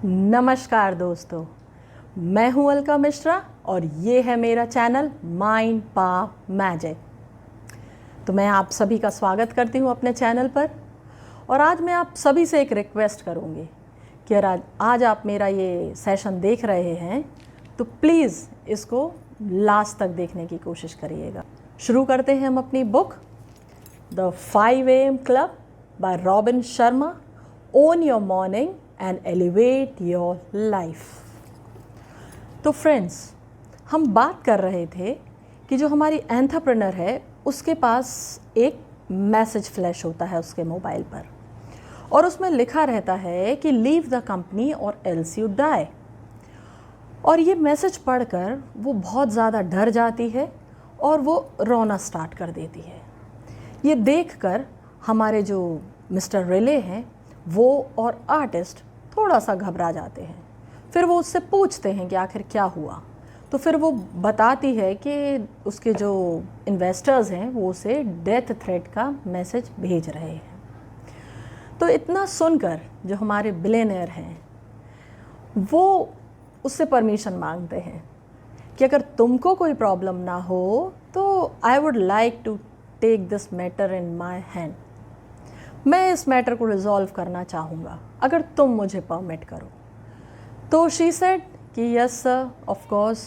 नमस्कार दोस्तों, मैं हूं अलका मिश्रा और ये है मेरा चैनल माइंड पावर मैजिक। तो मैं आप सभी का स्वागत करती हूं अपने चैनल पर। और आज मैं आप सभी से एक रिक्वेस्ट करूंगी कि आज आप मेरा ये सेशन देख रहे हैं तो प्लीज़ इसको लास्ट तक देखने की कोशिश करिएगा। शुरू करते हैं हम अपनी book the 5 AM club bye robin Sharma. Own your morning and elevate your life. तो फ्रेंड्स, हम बात कर रहे थे कि जो हमारी एंटरप्रेन्योर है उसके पास एक मैसेज फ्लैश होता है उसके मोबाइल पर और उसमें लिखा रहता है कि लीव द कंपनी और एल्स यू डाई। और ये मैसेज पढ़कर वो बहुत ज़्यादा डर जाती है और वो रोना स्टार्ट कर देती है। ये देखकर हमारे जो मिस्टर रिले हैं वो और आर्टिस्ट थोड़ा सा घबरा जाते हैं। फिर वो उससे पूछते हैं कि आखिर क्या हुआ। तो फिर वो बताती है कि उसके जो इन्वेस्टर्स हैं वो उसे डेथ थ्रेट का मैसेज भेज रहे हैं। तो इतना सुनकर जो हमारे बिलियनियर हैं वो उससे परमिशन मांगते हैं कि अगर तुमको कोई प्रॉब्लम ना हो तो I would like to take this matter in my hand. मैं इस मैटर को रिजॉल्व करना चाहूँगा अगर तुम मुझे परमिट करो। तो शी सेड कि यस सर, ऑफ कोर्स,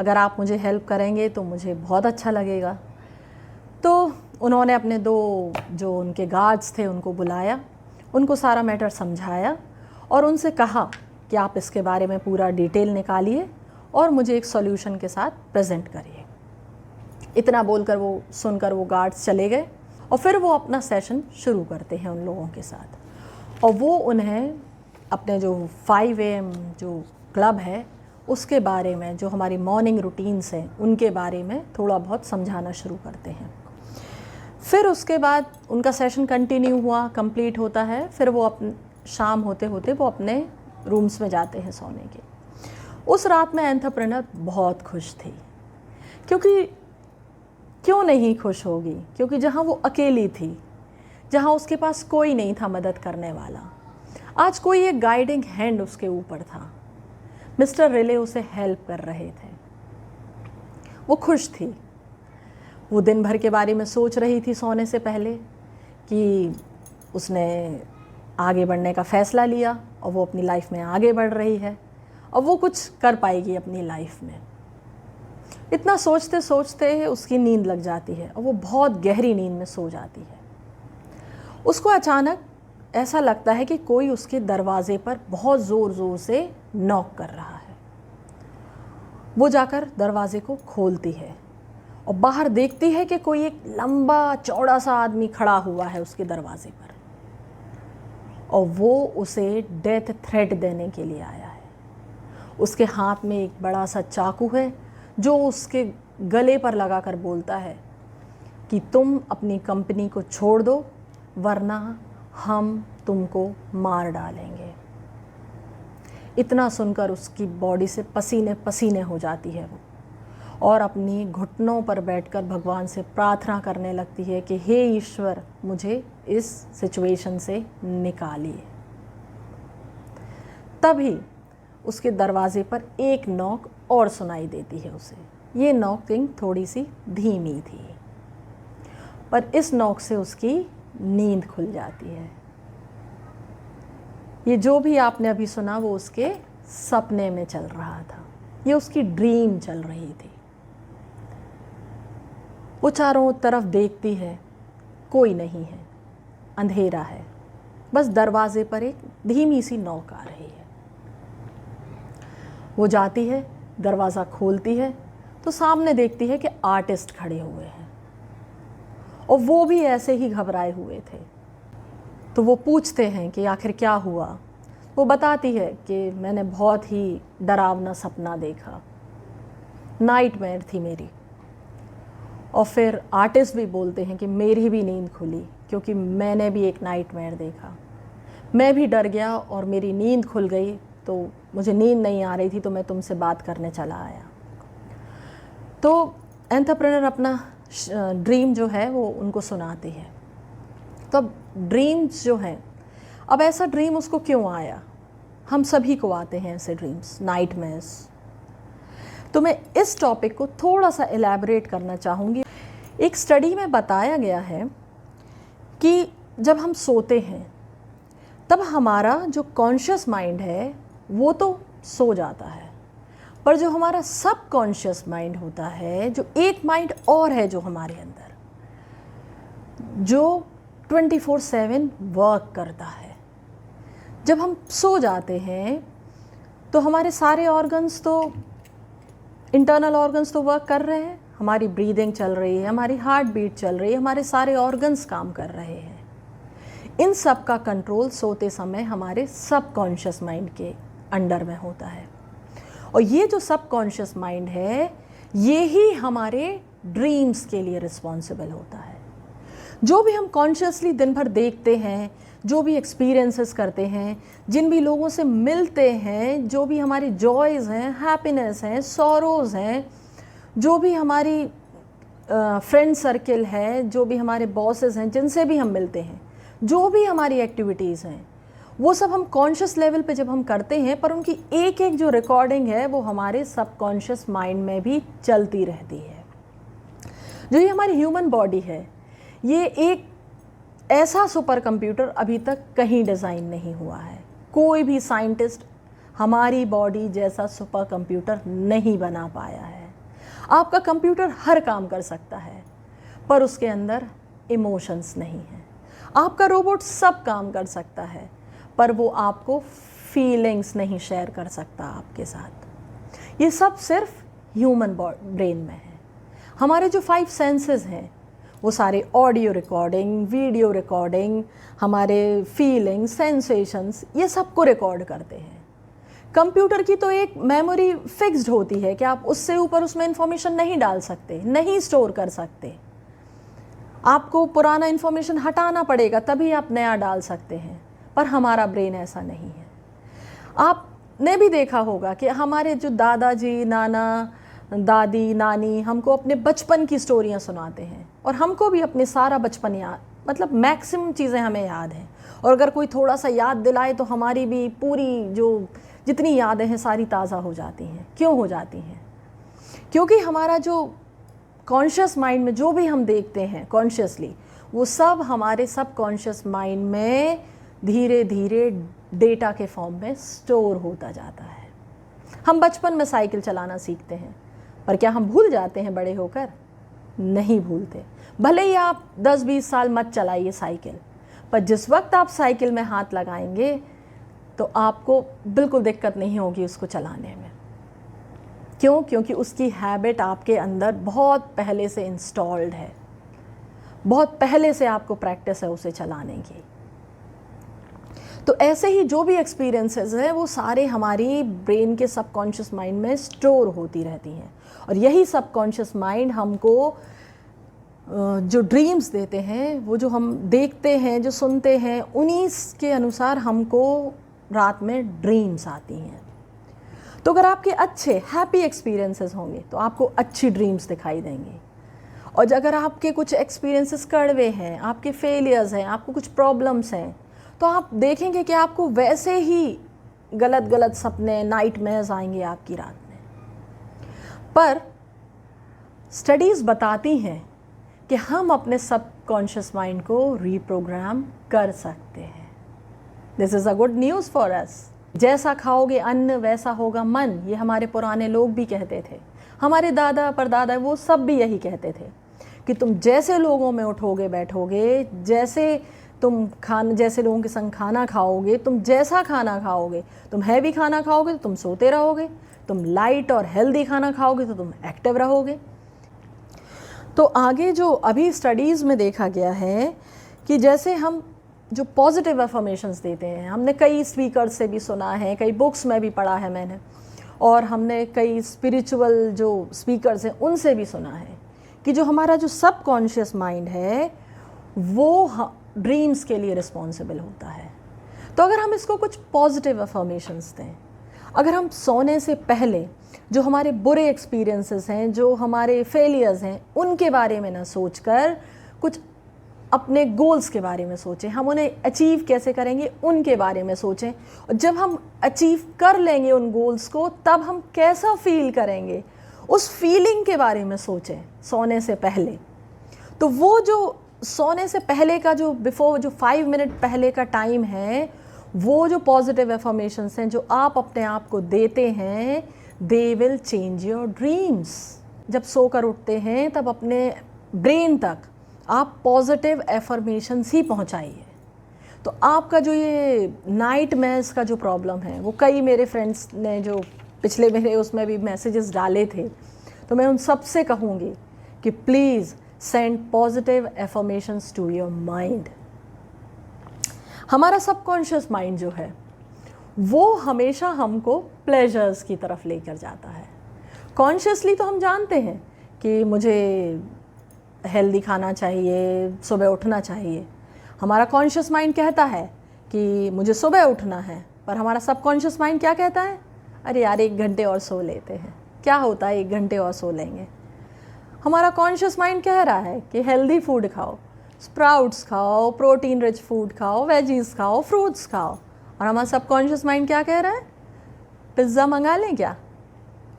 अगर आप मुझे हेल्प करेंगे तो मुझे बहुत अच्छा लगेगा। तो उन्होंने अपने दो जो उनके गार्ड्स थे उनको बुलाया, उनको सारा मैटर समझाया और उनसे कहा कि आप इसके बारे में पूरा डिटेल निकालिए और मुझे एक सॉल्यूशन के साथ प्रेजेंट करिए। इतना बोलकर वो सुनकर वो गार्ड्स चले गए और फिर वो अपना सेशन शुरू करते हैं उन लोगों के साथ। और वो उन्हें अपने जो 5 AM जो क्लब है उसके बारे में, जो हमारी मॉर्निंग रूटीन्स हैं उनके बारे में थोड़ा बहुत समझाना शुरू करते हैं। फिर उसके बाद उनका सेशन कंटिन्यू हुआ, कंप्लीट होता है। फिर वो शाम होते होते वो अपने रूम्स में जाते हैं सोने के। उस रात में एंटरप्रेन्योर बहुत खुश थी। क्यों नहीं खुश होगी? क्योंकि जहाँ वो अकेली थी, जहाँ उसके पास कोई नहीं था मदद करने वाला, आज कोई एक गाइडिंग हैंड उसके ऊपर था। मिस्टर रिले उसे हेल्प कर रहे थे। वो खुश थी। वो दिन भर के बारे में सोच रही थी सोने से पहले कि उसने आगे बढ़ने का फ़ैसला लिया और वो अपनी लाइफ में आगे बढ़ रही है और वो कुछ कर पाएगी अपनी लाइफ में। इतना सोचते सोचते उसकी नींद लग जाती है और वो बहुत गहरी नींद में सो जाती है। उसको अचानक ऐसा लगता है कि कोई उसके दरवाजे पर बहुत ज़ोर ज़ोर से नॉक कर रहा है। वो जाकर दरवाजे को खोलती है और बाहर देखती है कि कोई एक लंबा चौड़ा सा आदमी खड़ा हुआ है उसके दरवाजे पर और वो उसे डेथ थ्रेट देने के लिए आया है। उसके हाथ में एक बड़ा सा चाकू है जो उसके गले पर लगाकर बोलता है कि तुम अपनी कंपनी को छोड़ दो वरना हम तुमको मार डालेंगे। इतना सुनकर उसकी बॉडी से पसीने पसीने हो जाती है वो और अपनी घुटनों पर बैठकर भगवान से प्रार्थना करने लगती है कि हे ईश्वर, मुझे इस सिचुएशन से निकालिए। तभी उसके दरवाजे पर एक नॉक और सुनाई देती है उसे। ये नॉकिंग थोड़ी सी धीमी थी पर इस नॉक से उसकी नींद खुल जाती है। ये जो भी आपने अभी सुना वो उसके सपने में चल रहा था, ये उसकी ड्रीम चल रही थी। वो चारों तरफ देखती है, कोई नहीं है, अंधेरा है, बस दरवाजे पर एक धीमी सी नॉक आ रही है। वो जाती है, दरवाज़ा खोलती है तो सामने देखती है कि आर्टिस्ट खड़े हुए हैं और वो भी ऐसे ही घबराए हुए थे। तो वो पूछते हैं कि आखिर क्या हुआ। वो बताती है कि मैंने बहुत ही डरावना सपना देखा, नाइटमेयर थी मेरी। और फिर आर्टिस्ट भी बोलते हैं कि मेरी भी नींद खुली क्योंकि मैंने भी एक नाइटमेयर देखा। मैं भी डर गया और मेरी नींद खुल गई, तो मुझे नींद नहीं आ रही थी तो मैं तुमसे बात करने चला आया। तो एंटरप्रेन्योर अपना ड्रीम जो है वो उनको सुनाती है। तो अब ड्रीम्स जो हैं, अब ऐसा ड्रीम उसको क्यों आया? हम सभी को आते हैं ऐसे ड्रीम्स, नाइटमेयर्स। तो मैं इस टॉपिक को थोड़ा सा एलैबोरेट करना चाहूँगी। एक स्टडी में बताया गया है कि जब हम सोते हैं तब हमारा जो कॉन्शियस माइंड है वो तो सो जाता है, पर जो हमारा सब कॉन्शियस माइंड होता है, जो एक माइंड और है जो हमारे अंदर, जो 24/7 वर्क करता है। जब हम सो जाते हैं तो हमारे सारे ऑर्गन्स तो, इंटरनल ऑर्गन्स तो वर्क कर रहे हैं, हमारी ब्रीदिंग चल रही है, हमारी हार्ट बीट चल रही है, हमारे सारे ऑर्गन्स काम कर रहे हैं। इन सब का कंट्रोल सोते समय हमारे सबकॉन्शियस माइंड के अंडर में होता है। और ये जो सबकॉन्शियस माइंड है ये ही हमारे ड्रीम्स के लिए रिस्पॉन्सिबल होता है। जो भी हम कॉन्शियसली दिन भर देखते हैं, जो भी एक्सपीरियंसेस करते हैं, जिन भी लोगों से मिलते हैं, जो भी हमारी जॉयज़ हैं, हैप्पीनेस हैं, सॉरोज़ हैं, जो भी हमारी फ्रेंड सर्किल है, जो भी हमारे बॉसेस हैं जिनसे भी हम मिलते हैं, जो भी हमारी एक्टिविटीज़ हैं, वो सब हम कॉन्शियस लेवल पे जब हम करते हैं, पर उनकी एक एक जो रिकॉर्डिंग है वो हमारे सबकॉन्शियस माइंड में भी चलती रहती है। जो ये हमारी ह्यूमन बॉडी है, ये एक ऐसा सुपर कंप्यूटर अभी तक कहीं डिज़ाइन नहीं हुआ है। कोई भी साइंटिस्ट हमारी बॉडी जैसा सुपर कंप्यूटर नहीं बना पाया है। आपका कंप्यूटर हर काम कर सकता है, पर उसके अंदर इमोशंस नहीं है। आपका रोबोट सब काम कर सकता है, पर वो आपको फीलिंग्स नहीं शेयर कर सकता आपके साथ। ये सब सिर्फ ह्यूमन ब्रेन में है। हमारे जो 5 सेंसेस हैं वो सारे ऑडियो रिकॉर्डिंग, वीडियो रिकॉर्डिंग, हमारे फीलिंग, सेंसेशंस, ये सबको रिकॉर्ड करते हैं। कंप्यूटर की तो एक मेमोरी फिक्स्ड होती है कि आप उससे ऊपर उसमें इंफॉर्मेशन नहीं डाल सकते, नहीं स्टोर कर सकते। आपको पुराना इंफॉर्मेशन हटाना पड़ेगा तभी आप नया डाल सकते हैं, पर हमारा ब्रेन ऐसा नहीं है। आपने भी देखा होगा कि हमारे जो दादाजी, नाना, दादी, नानी हमको अपने बचपन की स्टोरियां सुनाते हैं, और हमको भी अपने सारा बचपन याद, मतलब मैक्सिमम चीज़ें हमें याद हैं। और अगर कोई थोड़ा सा याद दिलाए तो हमारी भी पूरी जो जितनी यादें हैं सारी ताज़ा हो जाती हैं। क्यों हो जाती हैं? क्योंकि हमारा जो कॉन्शियस माइंड में जो भी हम देखते हैं कॉन्शियसली, वो सब हमारे सबकॉन्शियस माइंड में धीरे धीरे डेटा के फॉर्म में स्टोर होता जाता है। हम बचपन में साइकिल चलाना सीखते हैं, पर क्या हम भूल जाते हैं बड़े होकर? नहीं भूलते। भले ही आप 10-20 साल मत चलाइए साइकिल, पर जिस वक्त आप साइकिल में हाथ लगाएंगे तो आपको बिल्कुल दिक्कत नहीं होगी उसको चलाने में। क्यों? क्योंकि उसकी हैबिट आपके अंदर बहुत पहले से इंस्टॉल्ड है, बहुत पहले से आपको प्रैक्टिस है उसे चलाने की। तो ऐसे ही जो भी एक्सपीरियंसेस हैं वो सारे हमारी ब्रेन के सबकॉन्शियस माइंड में स्टोर होती रहती हैं, और यही सबकॉन्शियस माइंड हमको जो ड्रीम्स देते हैं, वो जो हम देखते हैं, जो सुनते हैं, उन्हीं के अनुसार हमको रात में ड्रीम्स आती हैं। तो अगर आपके अच्छे हैप्पी एक्सपीरियंसेस होंगे तो आपको अच्छी ड्रीम्स दिखाई देंगी, और अगर आपके कुछ एक्सपीरियंसेस कड़वे हैं, आपके फेलियर्स हैं, आपको कुछ प्रॉब्लम्स हैं, तो आप देखेंगे कि आपको वैसे ही गलत गलत सपने, नाइटमेयर्स आएंगे आपकी रात में। पर स्टडीज़ बताती हैं कि हम अपने सबकॉन्शियस माइंड को रीप्रोग्राम कर सकते हैं। This is a good news for us. जैसा खाओगे अन्न वैसा होगा मन, ये हमारे पुराने लोग भी कहते थे, हमारे दादा परदादा वो सब भी यही कहते थे कि तुम जैसे लोगों में उठोगे बैठोगे, जैसे तुम जैसे लोगों के संग खाना खाओगे, तुम जैसा खाना खाओगे, तुम हैवी खाना खाओगे तो तुम सोते रहोगे, तुम लाइट और हेल्दी खाना खाओगे तो तुम एक्टिव रहोगे। तो आगे जो अभी स्टडीज़ में देखा गया है कि जैसे हम जो पॉजिटिव अफर्मेशंस देते हैं, हमने कई स्पीकर्स से भी सुना है, कई बुक्स में भी पढ़ा है मैंने, और हमने कई स्पिरिचुअल जो स्पीकर्स हैं उनसे भी सुना है कि जो हमारा जो सबकॉन्शियस माइंड है वो ड्रीम्स के लिए रिस्पॉन्सिबल होता है। तो अगर हम इसको कुछ पॉजिटिव अफर्मेशंस दें, अगर हम सोने से पहले जो हमारे बुरे एक्सपीरियंसेस हैं, जो हमारे फेलियर्स हैं, उनके बारे में ना सोचकर कुछ अपने गोल्स के बारे में सोचें, हम उन्हें अचीव कैसे करेंगे उनके बारे में सोचें। और जब हम अचीव कर लेंगे उन गोल्स को, तब हम कैसा फील करेंगे उस फीलिंग के बारे में सोचें सोने से पहले। तो वो जो सोने से पहले का जो बिफोर जो 5 मिनट पहले का टाइम है, वो जो पॉजिटिव एफर्मेशंस हैं जो आप अपने आप को देते हैं, they will change your dreams. जब सोकर उठते हैं तब अपने ब्रेन तक आप पॉजिटिव एफर्मेशंस ही पहुंचाइए। तो आपका जो ये नाइटमेयर्स का जो प्रॉब्लम है, वो कई मेरे फ्रेंड्स ने जो पिछले मेरे उसमें भी मैसेजेस डाले थे, तो मैं उन सब से कहूँगी कि please send positive affirmations to your mind. हमारा सबकॉन्शियस माइंड जो है वो हमेशा हमको प्लेजर्स की तरफ लेकर जाता है। कॉन्शियसली तो हम जानते हैं कि मुझे हेल्दी खाना चाहिए, सुबह उठना चाहिए। हमारा कॉन्शियस माइंड कहता है कि मुझे सुबह उठना है, पर हमारा सबकॉन्शियस माइंड क्या कहता है? अरे यार 1 घंटे और सो लेते हैं, क्या होता है 1 घंटे और सो लेंगे। हमारा कॉन्शियस माइंड कह रहा है कि हेल्दी फूड खाओ, स्प्राउट्स खाओ, प्रोटीन रिच फूड खाओ, वेजीज खाओ, फ्रूट्स खाओ। और हमारा सबकॉन्शियस माइंड क्या कह रहा है? पिज़्ज़ा मंगा लें क्या,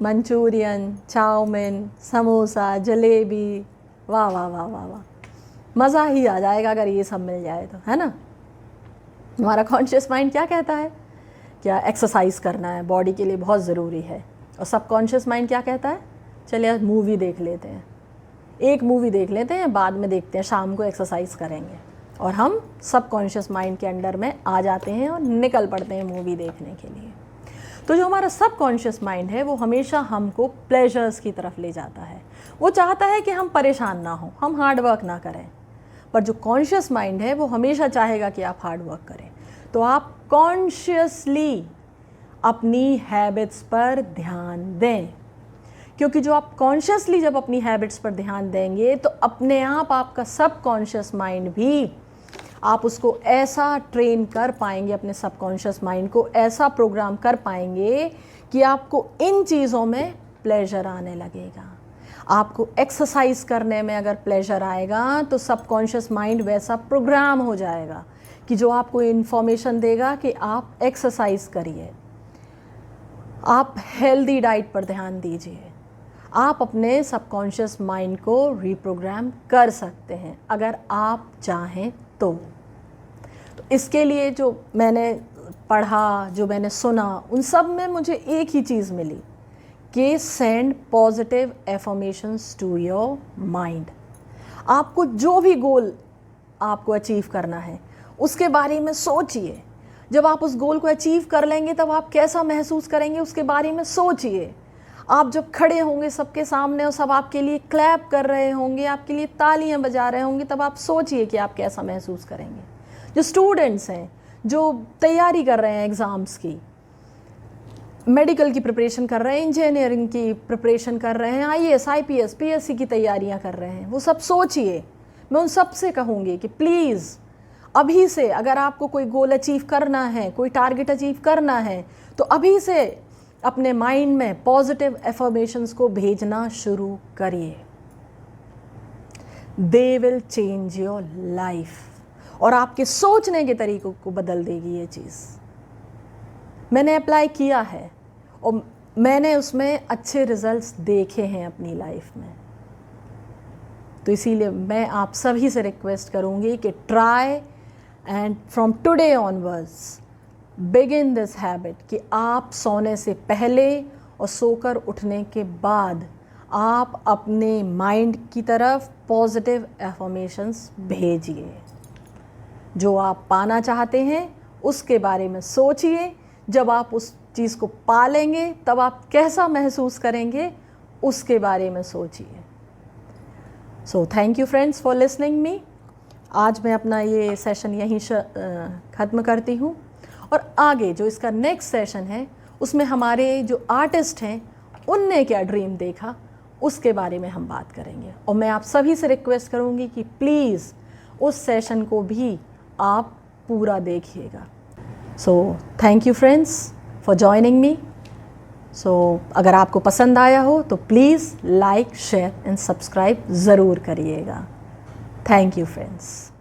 मंचूरियन, चाउमीन, समोसा, जलेबी, वाह वाह वाह वाह वाह, मज़ा ही आ जाएगा अगर ये सब मिल जाए तो, है ना। हमारा कॉन्शियस माइंड क्या कहता है? क्या एक्सरसाइज करना है, बॉडी के लिए बहुत ज़रूरी है। और सबकॉन्शियस माइंड क्या कहता है? चलिए आज मूवी देख लेते हैं, एक मूवी देख लेते हैं, बाद में देखते हैं, शाम को एक्सरसाइज करेंगे। और हम सबकॉन्शियस माइंड के अंडर में आ जाते हैं और निकल पड़ते हैं मूवी देखने के लिए। तो जो हमारा सबकॉन्शियस माइंड है वो हमेशा हमको प्लेजर्स की तरफ ले जाता है। वो चाहता है कि हम परेशान ना हो, हम हार्ड वर्क ना करें। पर जो कॉन्शियस माइंड है वो हमेशा चाहेगा कि आप हार्ड वर्क करें। तो आप कॉन्शियसली अपनी हैबिट्स पर ध्यान दें, क्योंकि जो आप कॉन्शियसली जब अपनी हैबिट्स पर ध्यान देंगे तो अपने आप आपका सबकॉन्शियस माइंड भी, आप उसको ऐसा ट्रेन कर पाएंगे, अपने सबकॉन्शियस माइंड को ऐसा प्रोग्राम कर पाएंगे कि आपको इन चीज़ों में प्लेजर आने लगेगा। आपको एक्सरसाइज करने में अगर प्लेजर आएगा तो सबकॉन्शियस माइंड वैसा प्रोग्राम हो जाएगा कि जो आपको इन्फॉर्मेशन देगा कि आप एक्सरसाइज करिए, आप हेल्दी डाइट पर ध्यान दीजिए। आप अपने सबकॉन्शियस माइंड को रिप्रोग्राम कर सकते हैं अगर आप चाहें तो इसके लिए जो मैंने पढ़ा, जो मैंने सुना, उन सब में मुझे एक ही चीज़ मिली कि send positive affirmations to your mind. आपको जो भी गोल आपको अचीव करना है उसके बारे में सोचिए। जब आप उस गोल को अचीव कर लेंगे तब आप कैसा महसूस करेंगे उसके बारे में सोचिए। आप जब खड़े होंगे सबके सामने और सब आपके लिए क्लैप कर रहे होंगे, आपके लिए तालियां बजा रहे होंगे, तब आप सोचिए कि आप कैसा महसूस करेंगे। जो स्टूडेंट्स हैं जो तैयारी कर रहे हैं एग्ज़ाम्स की, मेडिकल की प्रिपरेशन कर रहे हैं, इंजीनियरिंग की प्रिपरेशन कर रहे हैं, IAS, IPS, PSC की तैयारियां कर रहे हैं, वो सब सोचिए। मैं उन सब से कहूँगी कि प्लीज़ अभी से अगर आपको कोई गोल अचीव करना है, कोई टारगेट अचीव करना है, तो अभी से अपने माइंड में पॉजिटिव एफर्मेशंस को भेजना शुरू करिए। They will change your life और आपके सोचने के तरीकों को बदल देगी ये चीज़। मैंने अप्लाई किया है और मैंने उसमें अच्छे रिजल्ट्स देखे हैं अपनी लाइफ में। तो इसीलिए मैं आप सभी से रिक्वेस्ट करूंगी कि try and from today onwards begin this habit कि आप सोने से पहले और सोकर उठने के बाद आप अपने माइंड की तरफ पॉजिटिव एफर्मेशंस भेजिए। जो आप पाना चाहते हैं उसके बारे में सोचिए। जब आप उस चीज़ को पा लेंगे तब आप कैसा महसूस करेंगे उसके बारे में सोचिए। सो thank you friends for listening me. आज मैं अपना ये सेशन यहीं ख़त्म करती हूँ और आगे जो इसका नेक्स्ट सेशन है उसमें हमारे जो आर्टिस्ट हैं उनने क्या ड्रीम देखा उसके बारे में हम बात करेंगे। और मैं आप सभी से रिक्वेस्ट करूँगी कि प्लीज़ उस सेशन को भी आप पूरा देखिएगा। So thank you friends for joining me. So अगर आपको पसंद आया हो तो please like, share and subscribe ज़रूर करिएगा। Thank you friends.